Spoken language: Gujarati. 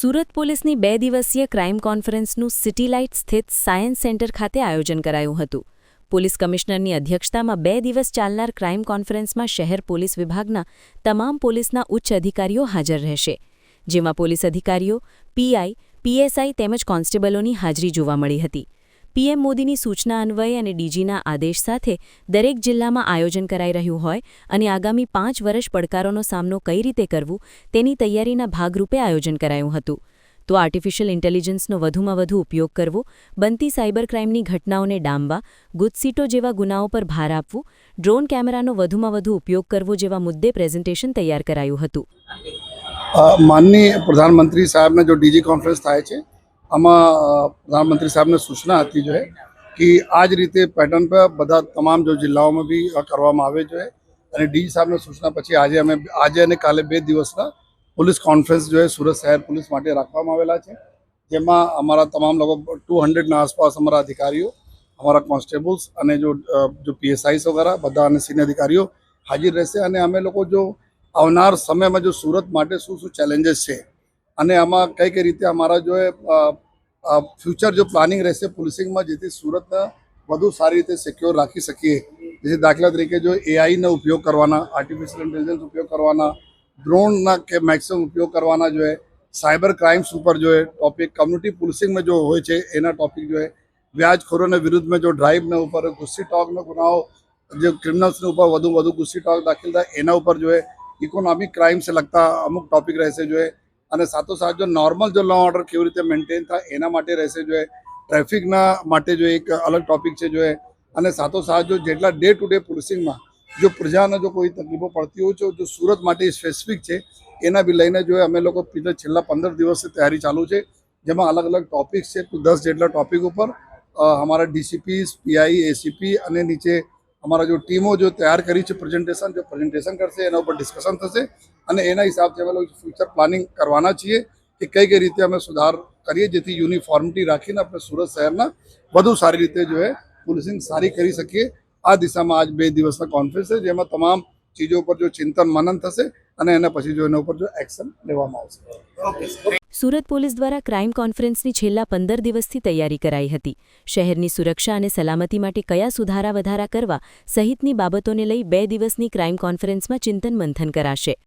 સુરત પોલીસની 2 દિવસીય ક્રાઇમ કોન્ફરન્સનું સિટી લાઇટ સ્થિત સાયન્સ સેન્ટર ખાતે આયોજન કરાયું હતું. પોલીસ કમિશનરની અધ્યક્ષતામાં 2 દિવસ ચાલનાર ક્રાઇમ કોન્ફરન્સમાં શહેર પોલીસ વિભાગના તમામ પોલીસના ઉચ્ચ અધિકારીઓ હાજર રહેશે, જેમાં પોલીસ અધિકારીઓ, પીઆઈ, પીએસઆઈ તેમજ કોન્સ્ટેબલોની હાજરી જોવા મળી હતી. પીએમ મોદીની સૂચના અન્વયે અને ડીજીના આદેશ સાથે દરેક જિલ્લામાં આયોજન કરાઈ રહ્યું હોય અને આગામી 5 વર્ષ પડકારોનો સામનો કઈ રીતે કરવું તેની તૈયારીના ભાગરૂપે આયોજન કરાયું હતું. તો આર્ટિફિશિયલ ઇન્ટેલિજન્સનો વધુમાં વધુ ઉપયોગ કરવો, બનતી સાયબર ક્રાઇમની ઘટનાઓને ડામવા, ગુજસીટો જેવા ગુનાઓ પર ભાર આપવું, ડ્રોન કેમેરાનો વધુમાં વધુ ઉપયોગ કરવો જેવા મુદ્દે પ્રેઝન્ટેશન તૈયાર કરાયું હતું. માનनीय प्रधानमंत्री साहब ने जो डीजी कॉन्फ्रेंस થાય છે આમાં प्रधानमंत्री साहब ने सूचना હતી जो है कि आज रीते पैटर्न पर બધા તમામ जो જિલ્લાઓમાં બી કરવામાં આવે जो है અને ડીજી સાહેબની સૂચના પછી આજે અને કાલે 2 દિવસના પોલીસ કોન્ફરન્સ जो है સુરત શહેર પોલીસ માટે રાખવામાં આવેલા છે, જેમાં અમારા તમામ લોકો 200 ના આસપાસ અમારા અધિકારીઓ, અમારા કોન્સ્ટેબલ્સ અને जो પીએસઆઈસ વગેરે બધા અને સિનિયર અધિકારીઓ હાજર રહેશે. અને અમે લોકો જો આવનાર સમયમાં જો સુરત માટે શું ચેલેન્જીસ છે અને આમાં કઈ રીતે અમારા જો ફ્યુચર જો પ્લાનિંગ રહેશે પોલીસિંગમાં, જેથી સુરતને વધુ સારી રીતે સિક્યોર રાખી શકીએ. જેથી દાખલા તરીકે જો એઆઈનો ઉપયોગ કરવાના, આર્ટિફિશિયલ ઇન્ટેલિજન્સ ઉપયોગ કરવાના, ડ્રોનના કે મેક્સિમમ ઉપયોગ કરવાના જો સાયબર ક્રાઇમ્સ ઉપર જો ટોપિક કમ્યુનિટી પોલીસિંગમાં જો હોય છે એના ટોપિક જો વ્યાજખોરોને વિરુદ્ધમાં જો ડ્રાઇવના ઉપર ગુસ્સી ટોકના ગુનાઓ, जो ક્રિમિનલ્સને ઉપર વધુ ગુસ્સી ટોક દાખલ થાય એના ઉપર જો इकोनॉमिक क्राइम से लगता अमुक टॉपिक रहશે जो है અને સાથોસાથ જો નોર્મલ જો લો ઓર્ડર કેવી રીતે મેન્ટેન થાય એના માટે રહેશે જો ટ્રાફિકના માટે જો એક અલગ ટોપિક છે જો અને સાથોસાથ જો જેટલા ડે ટુ ડે પોલીસિંગમાં જો પ્રજાને જો કોઈ તકલીફો પડતી હોય છે જો સુરત માટે સ્પેસિફિક છે એના બી લઈને જો અમે લોકો છેલ્લા 15 દિવસથી તૈયારી ચાલુ છે, જેમાં અલગ અલગ ટોપિક્સ છે. 10 જેટલા ટોપિક ઉપર हमारा डीसीपीस, पीआई, एसीपी અને નીચે અમારા જો ટીમો જો તૈયાર કરી છે પ્રેઝન્ટેશન કરશે, એના ઉપર ડિસ્કશન થશે અને એના હિસાબથી અમે લોકો ફ્યુચર પ્લાનિંગ કરવાના છીએ કે કઈ રીતે અમે સુધાર કરીએ જેથી યુનિફોર્મિટી રાખીને આપણે સુરત શહેરના વધુ સારી રીતે જો પોલીસિંગ સારી કરી શકીએ. આ દિશામાં આજ 2 દિવસના કોન્ફરન્સ છે, જેમાં તમામ ચીજો ઉપર જો ચિંતન મનન થશે અને એના પછી જો એના ઉપર જો એક્શન લેવામાં આવશે. સુરત પોલીસ દ્વારા ક્રાઇમ કોન્ફરન્સની છેલ્લા 15 દિવસથી તૈયારી કરાઈ હતી. શહેરની સુરક્ષા અને સલામતી માટે કયા સુધારા વધારા કરવા સહિતની બાબતોને લઈ 2 દિવસની ક્રાઇમ કોન્ફરન્સમાં ચિંતન મંથન કરાશે.